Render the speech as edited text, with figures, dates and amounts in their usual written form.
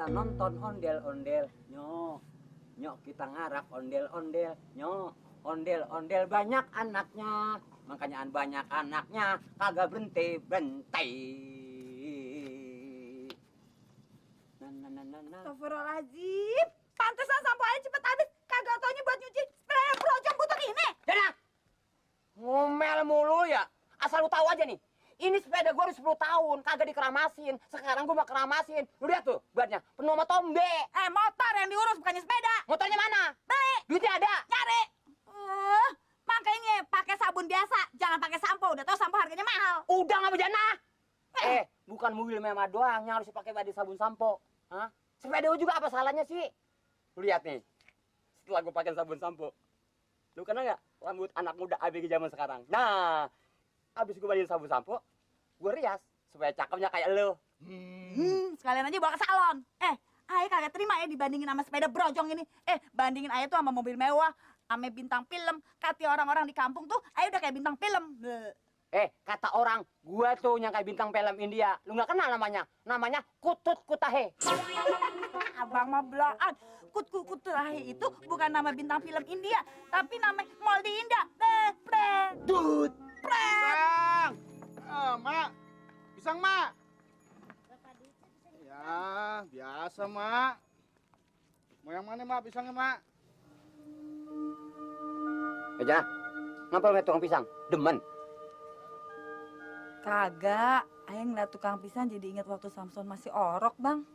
kita nonton ondel-ondel, nyok. Nyok kita ngarak ondel-ondel, nyok. Ondel-ondel banyak anaknya, makanya banyak anaknya kagak berhenti. Astagfirullahaladzim. Pantesan sampo aja cepet habis. Kagak taunya buat nyuci spray brojong butut ini. Dana, ngomel mulu ya. Asal lu tahu aja nih. Ini sepeda gua udah 10 tahun, kagak dikeramasin. Sekarang gua mau keramasin. Lu lihat tuh, bannya penuh sama tombe. Motor yang diurus bukannya sepeda. Motornya mana? Beli. Duitnya ada. Nyari. Makanya pakai sabun biasa, jangan pakai sampo. Udah tahu sampo harganya mahal. Udah nggak bejana. Bukan mobil mewah doang yang harus dipakai badi sabun sampo. Hah? Sepeda gua juga apa salahnya sih? Lu lihat nih. Setelah gua pakai sabun sampo. Lu kenal nggak rambut anak muda ABG zaman sekarang? Nah, habis gua badiin sabun sampo, gua rias supaya cakepnya kayak lu. Sekalian aja bawa ke salon. Ayah kagak terima ya dibandingin sama sepeda brojong ini. Bandingin ayah tuh sama mobil mewah, sama bintang film. Kata orang-orang di kampung tuh, ayah udah kayak bintang film. Kata orang, gua tuh yang kayak bintang film India. Lu nggak kenal namanya? Namanya Kutut Kutahe. Abang mah belaan. Kuturahi itu bukan nama bintang film India, tapi nama mall di India. Dut. Pisang! Mak. Pisang, Mak. Ya, biasa, Mak. Mau yang mana, Mak, pisangnya, Mak? Aja, ngapa lu tukang pisang? Demen. Kagak, ayah ngeliat tukang pisang jadi inget waktu Samson masih orok, Bang.